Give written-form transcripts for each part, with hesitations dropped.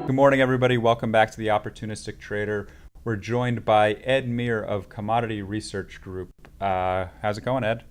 Good morning, everybody. Welcome back to the Opportunistic Trader. We're joined by Ed Meir of Commodity Research Group. How's it going, Ed?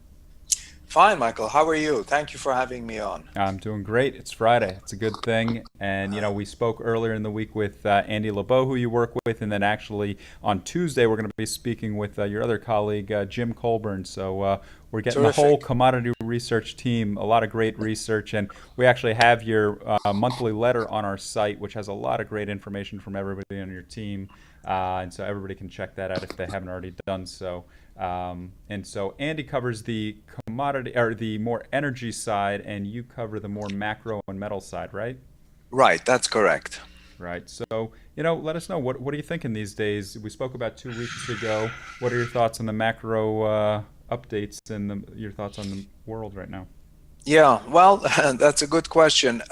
Fine, Michael. How are you? Thank you for having me on. I'm doing great. It's Friday. It's a good thing. And, we spoke earlier in the week with Andy LeBeau, who you work with. And then actually on Tuesday, we're going to be speaking with your other colleague, Jim Colburn. So we're getting the whole Terrific. commodity research team, a lot of great research. And we actually have your monthly letter on our site, which has a lot of great information from everybody on your team. And so everybody can check that out if they haven't already done so. And so Andy covers the commodity or the more energy side, and you cover the more macro and metal side, right? Right, that's correct. Right. So, let us know what are you thinking these days? We spoke about 2 weeks ago. What are your thoughts on the macro updates and your thoughts on the world right now? Yeah, well, that's a good question.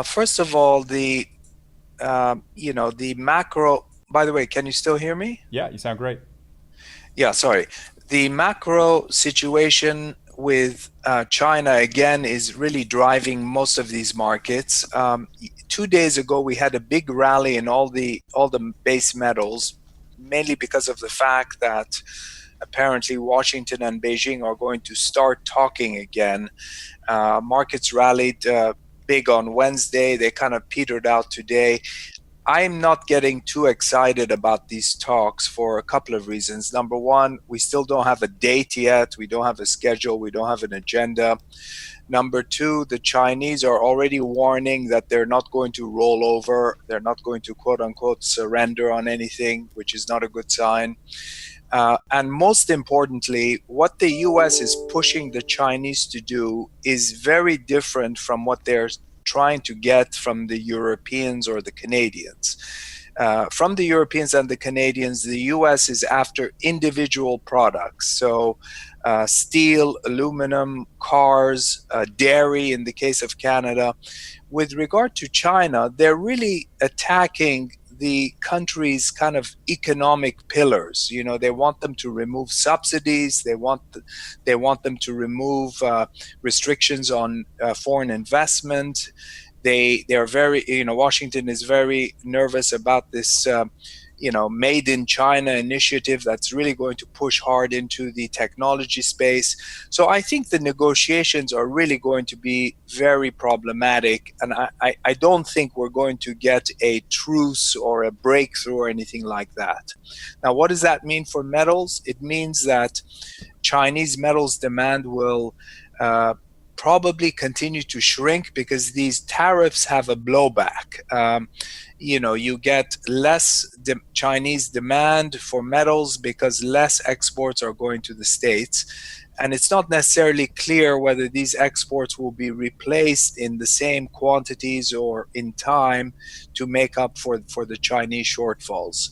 First of all, the macro, by the way, can you still hear me? Yeah, you sound great. Yeah, sorry. The macro situation with China again is really driving most of these markets. 2 days ago, we had a big rally in all the base metals, mainly because of the fact that apparently Washington and Beijing are going to start talking again. Markets rallied big on Wednesday. They kind of petered out today. I'm not getting too excited about these talks for a couple of reasons. Number one, we still don't have a date yet. We don't have a schedule. We don't have an agenda. Number two, the Chinese are already warning that they're not going to roll over. They're not going to quote unquote surrender on anything, which is not a good sign. And most importantly, what the US is pushing the Chinese to do is very different from what they're trying to get from the Europeans or the Canadians. From the Europeans and the Canadians, the US is after individual products. So steel, aluminum, cars, dairy in the case of Canada. With regard to China, they're really attacking the country's kind of economic pillars. They want them to remove subsidies. They want them to remove restrictions on foreign investment. They are very, Washington is very nervous about this made in China initiative that's really going to push hard into the technology space. So I think the negotiations are really going to be very problematic. And I don't think we're going to get a truce or a breakthrough or anything like that. Now, what does that mean for metals? It means that Chinese metals demand will probably continue to shrink because these tariffs have a blowback. You get less Chinese demand for metals because less exports are going to the States. And it's not necessarily clear whether these exports will be replaced in the same quantities or in time to make up for the Chinese shortfalls.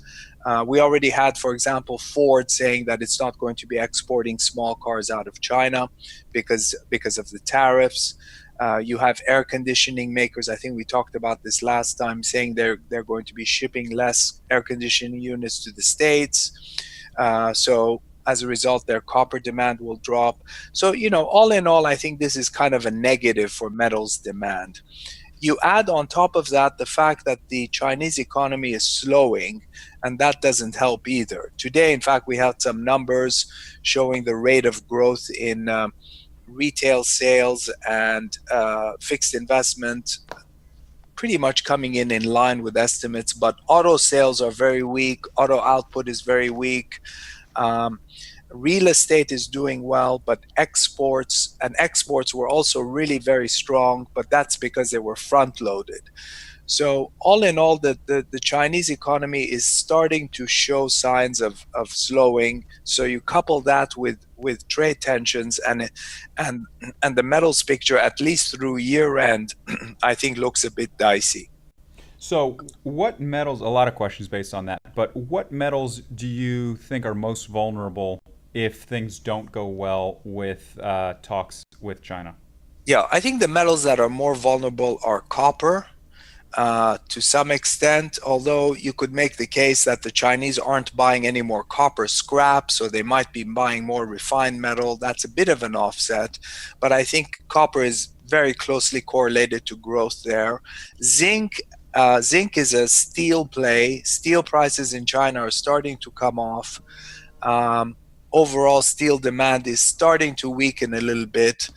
We already had, for example, Ford saying that it's not going to be exporting small cars out of China because of the tariffs. You have air conditioning makers, I think we talked about this last time, saying they're going to be shipping less air conditioning units to the States. So as a result, their copper demand will drop. So, all in all, I think this is kind of a negative for metals demand. You add on top of that the fact that the Chinese economy is slowing, and that doesn't help either. Today, in fact, we had some numbers showing the rate of growth in retail sales and fixed investment pretty much coming in line with estimates, but auto sales are very weak. Auto output is very weak. Real estate is doing well, but exports were also really very strong, but that's because they were front loaded. So all in all, the Chinese economy is starting to show signs of slowing. So you couple that with trade tensions and the metals picture, at least through year end, I think looks a bit dicey. So, what metals, a lot of questions based on that, but what metals do you think are most vulnerable if things don't go well with talks with China? Yeah, I think the metals that are more vulnerable are copper, to some extent, although you could make the case that the Chinese aren't buying any more copper scrap, so they might be buying more refined metal. That's a bit of an offset, but I think copper is very closely correlated to growth there. Zinc. Zinc is a steel play. Steel prices in China are starting to come off. Um, Overall, steel demand is starting to weaken a little bit.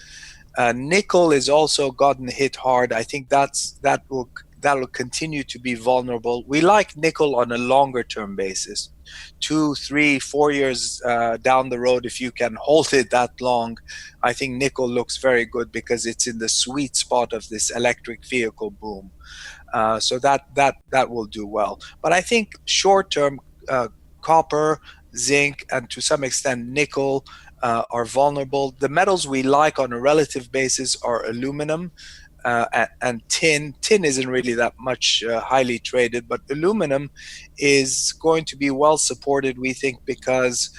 Nickel is also gotten hit hard. I think that'll continue to be vulnerable. We like nickel on a longer term basis, 2, 3, 4 years down the road. If you can hold it that long, I think nickel looks very good because it's in the sweet spot of this electric vehicle boom. So that will do well. But I think short term, copper, zinc, and to some extent nickel are vulnerable. The metals we like on a relative basis are aluminum and tin. Tin isn't really that much highly traded, but aluminum is going to be well supported, we think, because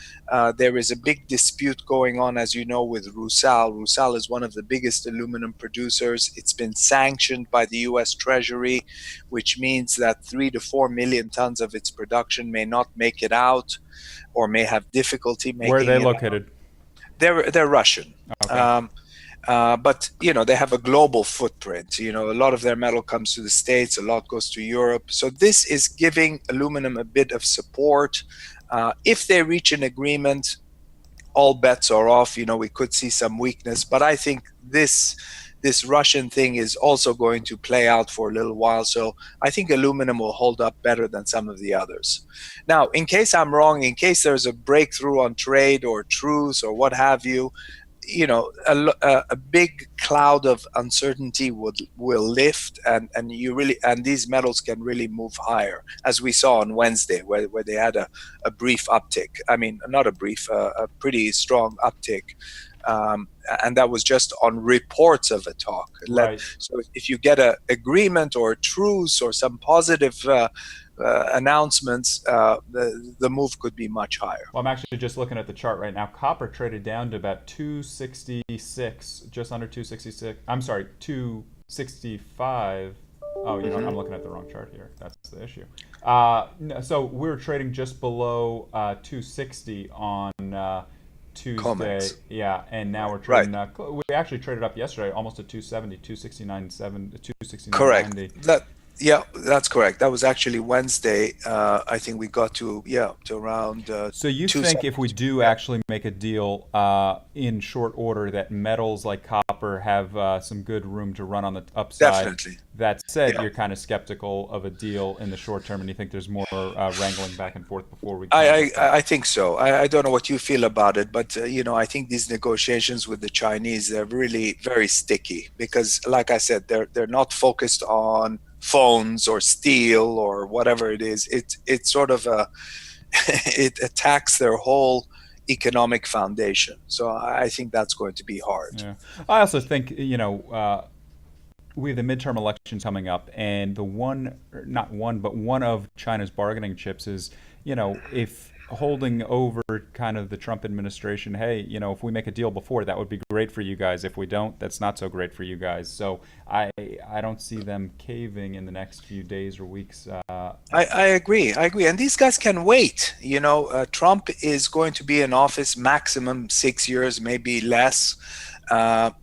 there is a big dispute going on, as you know, with Rusal. Rusal is one of the biggest aluminum producers. It's been sanctioned by the US Treasury, which means that 3 to 4 million tons of its production may not make it out or may have difficulty making it. Where are they located? They're Russian. Okay. But they have a global footprint. A lot of their metal comes to the States, a lot goes to Europe. So this is giving aluminum a bit of support. If they reach an agreement, all bets are off. We could see some weakness, but I think this Russian thing is also going to play out for a little while. So I think aluminum will hold up better than some of the others. Now, in case I'm wrong, in case there's a breakthrough on trade or truce or what have you, a big cloud of uncertainty will lift, and these metals can really move higher, as we saw on Wednesday, where they had a brief uptick. I mean, not a brief, a pretty strong uptick. And that was just on reports of a talk. Right. So if you get an agreement or a truce or some positive announcements, the move could be much higher. Well, I'm actually just looking at the chart right now. Copper traded down to about 266, just under 266. I'm sorry, 265. Oh, I'm looking at the wrong chart here. That's the issue. So we're trading just below 260 on Tuesday. Comments. Yeah, and now we're trading. Right. We actually traded up yesterday, almost to 270, 269.90. Correct. Yeah, that's correct. That was actually Wednesday. I think we got to around. So you think if we do actually make a deal in short order, that metals like copper have some good room to run on the upside? Definitely. That said, you're kind of skeptical of a deal in the short term, and you think there's more wrangling back and forth before we. I think so. I don't know what you feel about it, but I think these negotiations with the Chinese, they're really very sticky because, like I said, they're not focused on phones or steel or whatever it is. It's sort of it attacks their whole economic foundation. So I think that's going to be hard. Yeah. I also think we have the midterm elections coming up, and one of China's bargaining chips is if holding over kind of the Trump administration, hey, if we make a deal before, that would be great for you guys. If we don't, that's not so great for you guys. So I don't see them caving in the next few days or weeks. I agree. And these guys can wait. Trump is going to be in office maximum 6 years, maybe less. For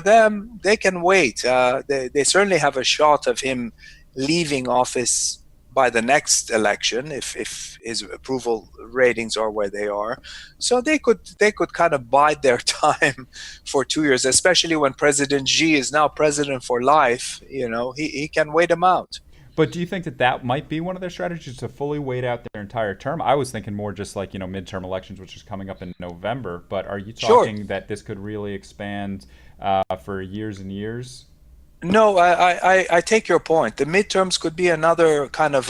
them, they can wait. They certainly have a shot of him leaving office by the next election if his approval ratings are where they are. So they could kind of bide their time for 2 years, especially when President Xi is now president for life. He can wait him out. But do you think that might be one of their strategies, to fully wait out their entire term? I was thinking more just like midterm elections, which is coming up in November. But are you talking that this could really expand for years and years? No, I take your point. The midterms could be another kind of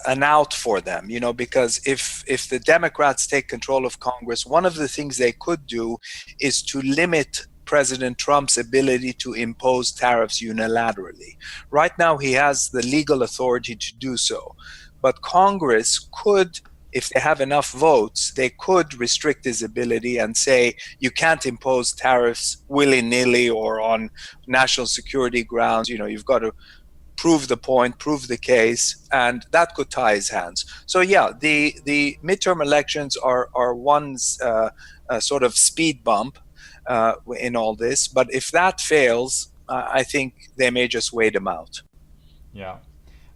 an out for them, because if the Democrats take control of Congress, one of the things they could do is to limit President Trump's ability to impose tariffs unilaterally. Right now, he has the legal authority to do so, but Congress could, if they have enough votes, they could restrict his ability and say you can't impose tariffs willy-nilly or on national security grounds. You've got to prove the point, prove the case, and that could tie his hands. So yeah, the midterm elections are one sort of speed bump. in all this. But if that fails, I think they may just wait them out. Yeah.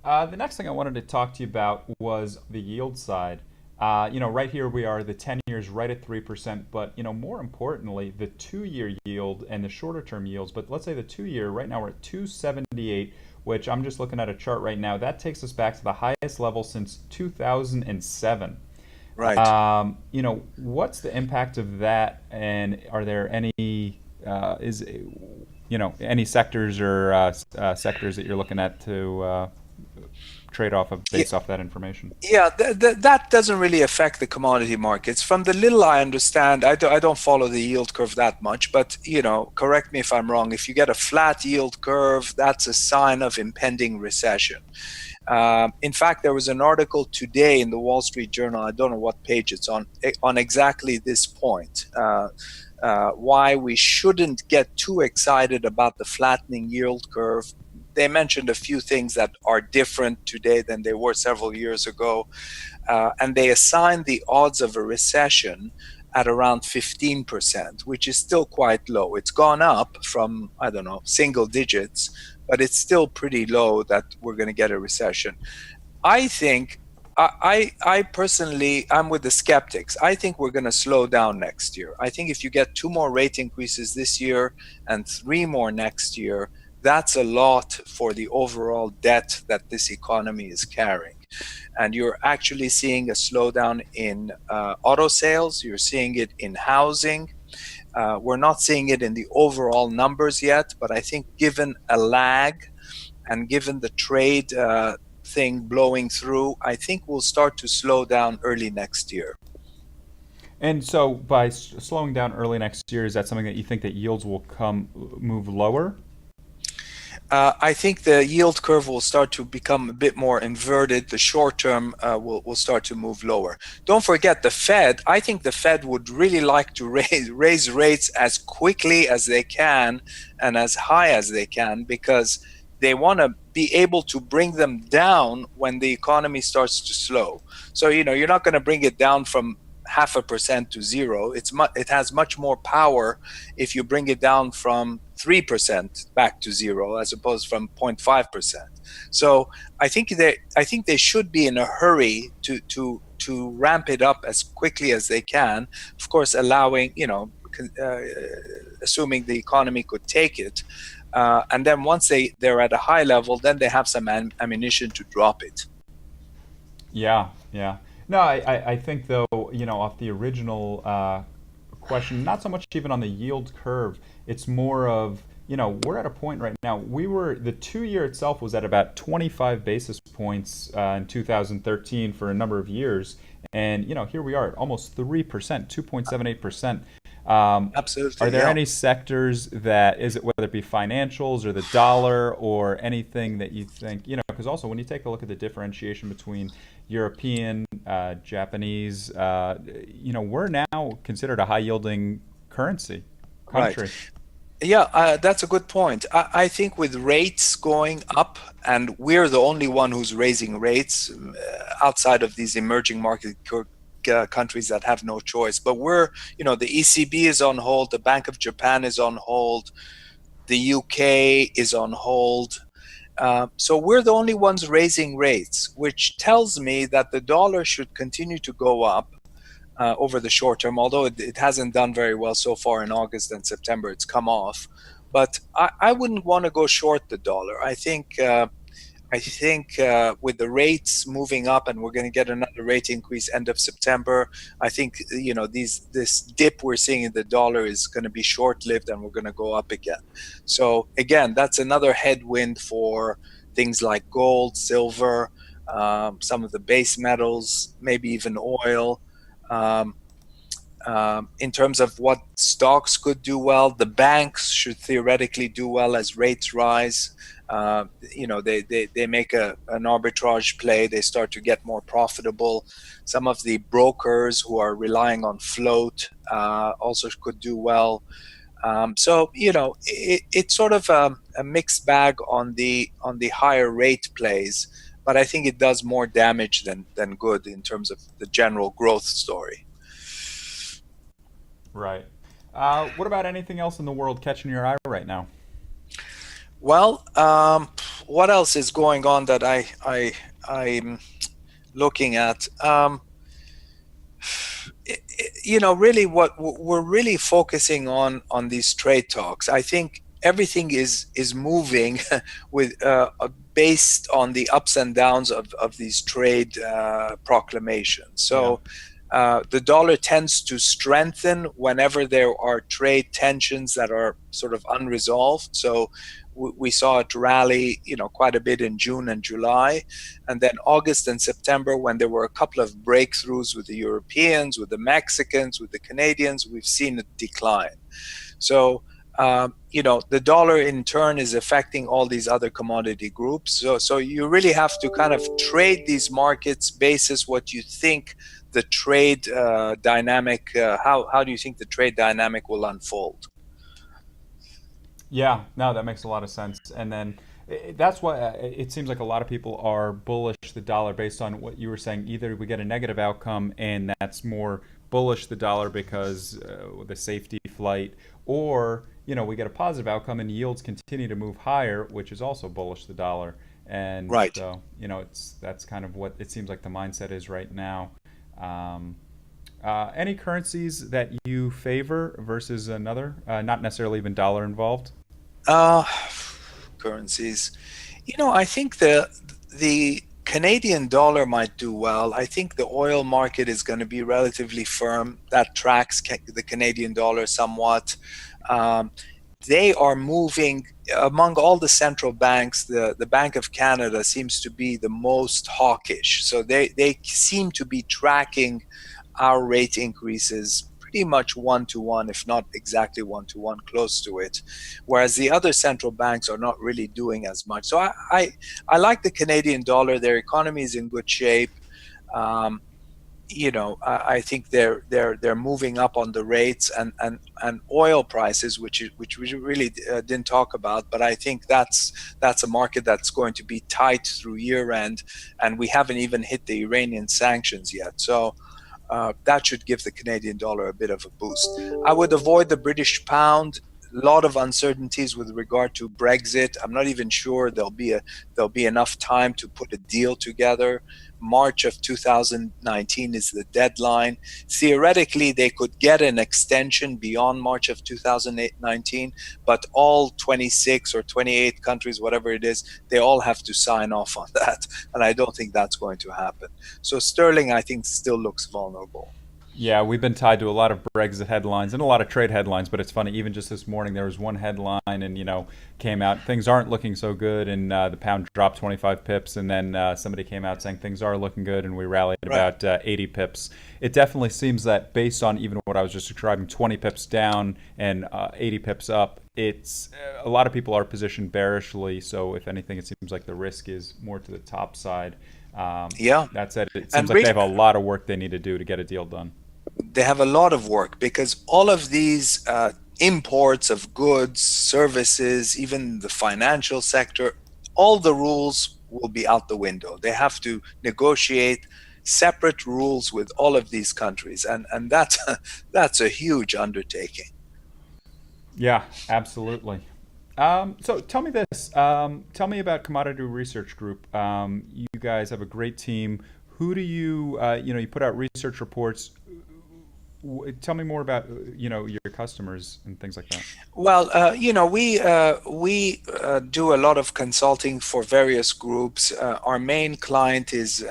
The next thing I wanted to talk to you about was the yield side. Right here we are, the 10 years right at 3%, but, more importantly, the 2-year yield and the shorter term yields. But let's say the 2-year, right now we're at 278, which I'm just looking at a chart right now. That takes us back to the highest level since 2007. Right. What's the impact of that, and are there any any sectors or sectors that you're looking at to trade off of Yeah, based off that information? yeah, that doesn't really affect the commodity markets. From the little I understand, I don't follow the yield curve that much, but correct me if I'm wrong. If you get a flat yield curve, that's a sign of impending recession. In fact, there was an article today in the Wall Street Journal. I don't know what page it's on exactly this point. Why we shouldn't get too excited about the flattening yield curve. They mentioned a few things that are different today than they were several years ago, and they assigned the odds of a recession at around 15%, which is still quite low. It's gone up from, I don't know, single digits, but it's still pretty low that we're going to get a recession. I think, I personally, I'm with the skeptics. I think we're going to slow down next year. I think if you get 2 more rate increases this year and 3 more next year, that's a lot for the overall debt that this economy is carrying. And you're actually seeing a slowdown in auto sales. You're seeing it in housing. We're not seeing it in the overall numbers yet, but I think given a lag and given the trade thing blowing through, I think we'll start to slow down early next year. And so, by slowing down early next year, is that something that you think that yields will move lower? I think the yield curve will start to become a bit more inverted. The short term will start to move lower. Don't forget the Fed. I think the Fed would really like to raise rates as quickly as they can and as high as they can, because they want to be able to bring them down when the economy starts to slow. So, you're not going to bring it down from 0.5% to zero. It has much more power if you bring it down from 3% back to zero as opposed from 0.5%. So I think they should be in a hurry to ramp it up as quickly as they can. Of course, allowing assuming the economy could take it. And then once they're at a high level, then they have some ammunition to drop it. Yeah, yeah. No, I think though, off the original question, not so much even on the yield curve. It's more of, we're at a point right now. The 2-year itself was at about 25 basis points in 2013 for a number of years. And, here we are at almost 3%, 2.78%. Absolutely. Are there Yeah. any sectors that, whether it be financials or the dollar or anything that you think, because also when you take a look at the differentiation between European, Japanese, we're now considered a high yielding Right. country. Yeah, that's a good point. I think with rates going up, and we're the only one who's raising rates outside of these emerging market countries that have no choice. But the ECB is on hold, the Bank of Japan is on hold, the UK is on hold. So we're the only ones raising rates, which tells me that the dollar should continue to go up over the short term, although it hasn't done very well so far in August and September. It's come off. But I wouldn't want to go short the dollar. I think with the rates moving up, and we're going to get another rate increase end of September, I think this dip we're seeing in the dollar is going to be short-lived, and we're going to go up again. So again, that's another headwind for things like gold, silver, some of the base metals, maybe even oil. Um, in terms of what stocks could do well, the banks should theoretically do well as rates rise. They make an arbitrage play. They start to get more profitable. Some of the brokers who are relying on float also could do well. It's sort of a mixed bag on the higher rate plays, but I think it does more damage than good in terms of the general growth story. Right. What about anything else in the world catching your eye right now? Well, what else is going on that I'm looking at? Really, what we're really focusing on these trade talks. I think everything is moving with based on the ups and downs of these trade proclamations. Yeah. So the dollar tends to strengthen whenever there are trade tensions that are sort of unresolved. So we saw it rally, quite a bit in June and July, and then August and September, when there were a couple of breakthroughs with the Europeans, with the Mexicans, with the Canadians, we've seen it decline. So the dollar in turn is affecting all these other commodity groups. So you really have to kind of trade these markets basis what you think the trade dynamic. How do you think the trade dynamic will unfold? Yeah, no, that makes a lot of sense. And then that's why it seems like a lot of people are bullish the dollar based on what you were saying. Either we get a negative outcome and that's more bullish the dollar because the safety flight, or we get a positive outcome and yields continue to move higher, which is also bullish the dollar. And Right. so that's kind of what it seems like the mindset is right now. Um, any currencies that you favor versus another? Not necessarily even dollar involved. Uh, Currencies. I think the Canadian dollar might do well. I think the oil market is going to be relatively firm. That tracks the Canadian dollar somewhat. Um, they are moving among all the central banks. The Bank of Canada seems to be the most hawkish. So they seem to be tracking our rate increases pretty much one to one, if not exactly one to one, close to it. Whereas the other central banks are not really doing as much. So I like the Canadian dollar. Their economy is in good shape. Um, I think they're moving up on the rates and oil prices, which we really didn't talk about. But I think that's a market that's going to be tight through year end, and we haven't even hit the Iranian sanctions yet. So that should give the Canadian dollar a bit of a boost. I would avoid the British pound. A lot of uncertainties with regard to Brexit. I'm not even sure there'll be enough time to put a deal together. March of 2019 is the deadline. Theoretically, they could get an extension beyond March of 2019, but all 26 or 28 countries, whatever it is, they all have to sign off on that. And I don't think that's going to happen. So sterling, I think, still looks vulnerable. Yeah, we've been tied to a lot of Brexit headlines and a lot of trade headlines, but it's funny. Even just this morning, there was one headline, and came out things aren't looking so good, and the pound dropped 25 pips, and then somebody came out saying things are looking good, and we rallied Right. about 80 pips. It definitely seems that based on even what I was just describing, 20 pips down and 80 pips up, it's a lot of people are positioned bearishly. So if anything, it seems like the risk is more to the top side. Yeah. That said, it seems And like they have a lot of work they need to do to get a deal done. they have a lot of work because all of these imports of goods, services, even the financial sector, all the rules will be out the window. They have to negotiate separate rules with all of these countries, and that's that's a huge undertaking. Yeah, absolutely. So tell me this. Tell me about Commodity Research Group. You guys have a great team. Who do you put out research reports. Tell me more about, your customers and things like that. Well, we do a lot of consulting for various groups. Our main client is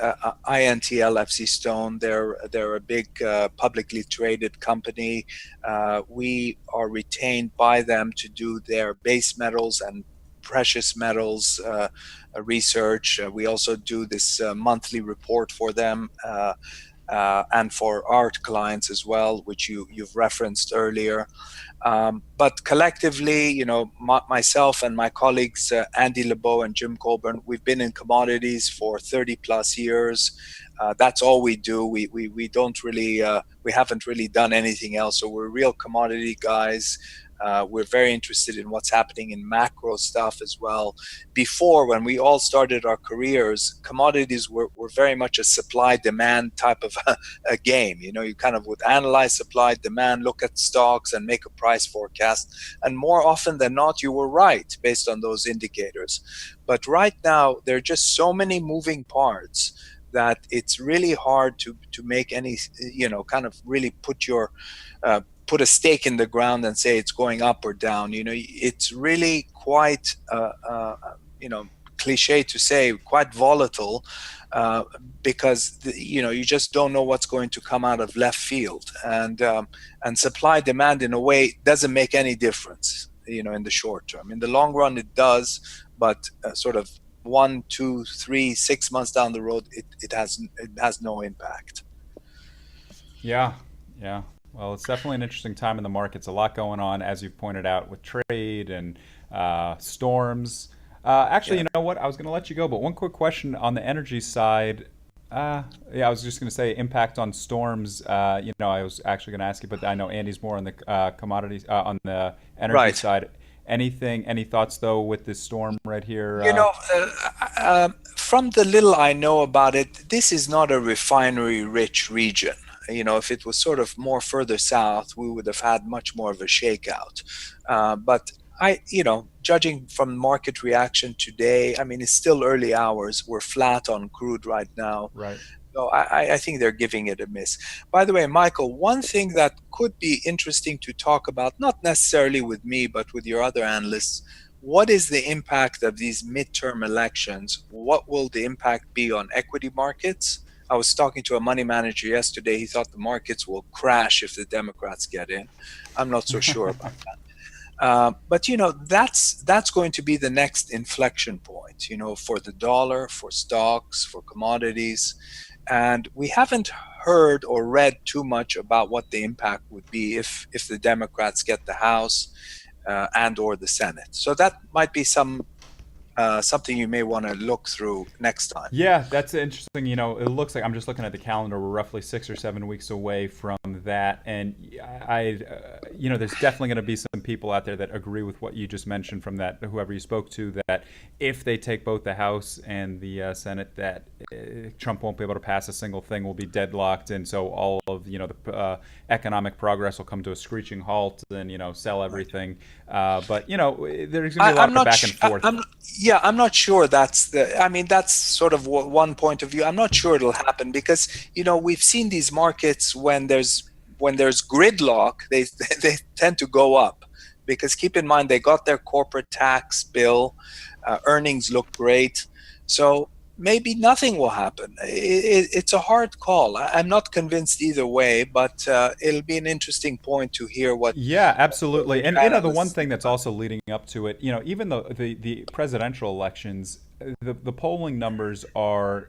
INTL FC Stone. They're a big publicly traded company. We are retained by them to do their base metals and precious metals research. We also do this monthly report for them. And for art clients as well, which you've referenced earlier. But collectively, myself and my colleagues, Andy LeBeau and Jim Colburn, we've been in commodities for 30 plus years. That's all we do. We don't really, we haven't really done anything else. So we're real commodity guys. We're very interested in what's happening in macro stuff as well. Before, when we all started our careers, commodities were very much a supply demand type of a game. You kind of would analyze supply demand, look at stocks, and make a price forecast. And more often than not, you were right based on those indicators. But right now, there are just so many moving parts that it's really hard to make any, kind of really put a stake in the ground and say it's going up or down. It's really quite, cliche to say, quite volatile, because you just don't know what's going to come out of left field, and supply demand in a way doesn't make any difference. In the short term, in the long run it does, but sort of 1, 2, 3, 6 months down the road, it has no impact. Yeah, yeah. Well, it's definitely an interesting time in the markets. A lot going on, as you've pointed out, with trade and storms. Actually, Yeah. you know what? I was going to let you go, but one quick question on the energy side. Yeah, I was just going to say impact on storms. I was actually going to ask you, but I know Andy's more on the commodities, on the energy Right. side. Any thoughts though with this storm right here? From the little I know about it, this is not a refinery rich region. If it was sort of more further south, we would have had much more of a shakeout. But judging from market reaction today, I mean, it's still early hours. We're flat on crude right now. Right. So I think they're giving it a miss. By the way, Michael, one thing that could be interesting to talk about, not necessarily with me, but with your other analysts, what is the impact of these midterm elections? What will the impact be on equity markets? I was talking to a money manager yesterday. He thought the markets will crash if the Democrats get in. I'm not so sure about but that's going to be the next inflection point, for the dollar, for stocks, for commodities, and we haven't heard or read too much about what the impact would be if the Democrats get the House and or the Senate. So that might be something you may want to look through next time. Yeah, that's interesting. It looks like I'm just looking at the calendar. We're roughly 6 or 7 weeks away from that, and there's definitely going to be some people out there that agree with what you just mentioned from that. Whoever you spoke to, that if they take both the House and the Senate, that Trump won't be able to pass a single thing. Will be deadlocked, and so all of the economic progress will come to a screeching halt, and sell everything. But there's going to be a lot of back and forth. I'm not sure that's sort of one point of view. I'm not sure it'll happen because, we've seen these markets when there's gridlock, they they tend to go up because keep in mind they got their corporate tax bill, earnings look great. So maybe nothing will happen. It's a hard call. I'm not convinced either way, but it'll be an interesting point to hear what. Yeah, absolutely. And the one analysts thing think that's about also leading up to it, even though the presidential elections, the polling numbers are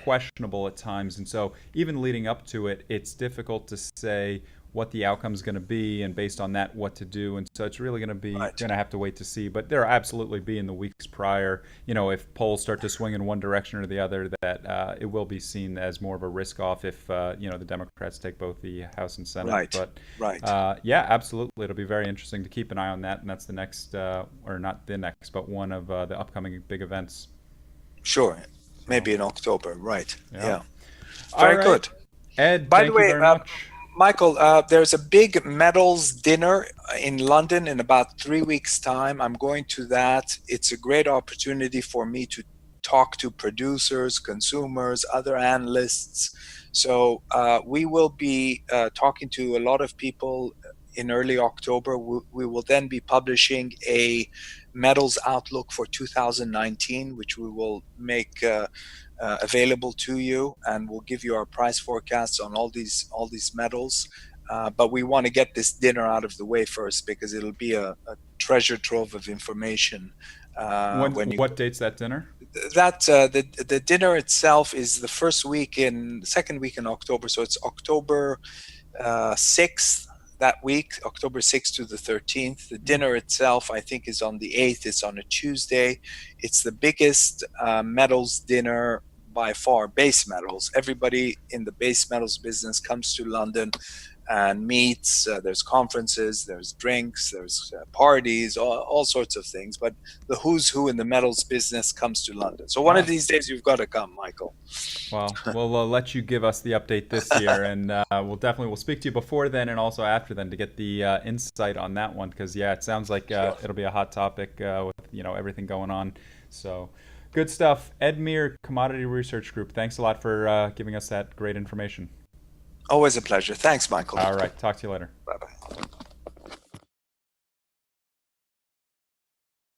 questionable at times, and so even leading up to it, it's difficult to say what the outcome is going to be, and based on that, what to do. And so it's really Right. going to have to wait to see. But there absolutely be in the weeks prior, if polls start to swing in one direction or the other, that it will be seen as more of a risk off if the Democrats take both the House and Senate. Right. But Right. yeah, absolutely, it'll be very interesting to keep an eye on that, and that's the next, or not the next, but one of the upcoming big events. Sure. So Maybe in October. Right. yeah. Yeah. All Very right, good. Ed. By the Thank you way, very much. Michael, there's a big metals dinner in London in about 3 weeks' time. I'm going to that. It's a great opportunity for me to talk to producers, consumers, other analysts. So we will be talking to a lot of people in early October. We will then be publishing a metals outlook for 2019, which we will make available to you, and we'll give you our price forecasts on all these metals. But we want to get this dinner out of the way first because it'll be a treasure trove of information when you What date's that dinner? the dinner itself is the second week in October, so it's October 6th that week, October 6th to the 13th. The dinner itself, I think, is on the 8th. It's on a Tuesday. It's the biggest metals dinner by far, base metals. Everybody in the base metals business comes to London. and meets. There's conferences, there's drinks, there's parties, all sorts of things. But the who's who in the metals business comes to London. So one of Oh, these days you've got to come, Michael. well, we'll let you give us the update this year, and we'll speak to you before then and also after then to get the insight on that one. Because yeah, it sounds like Sure. it'll be a hot topic with everything going on. So good stuff. Ed Meir, Commodity Research Group. Thanks a lot for giving us that great information. Always a pleasure. Thanks, Michael. All right, talk to you later. Bye bye.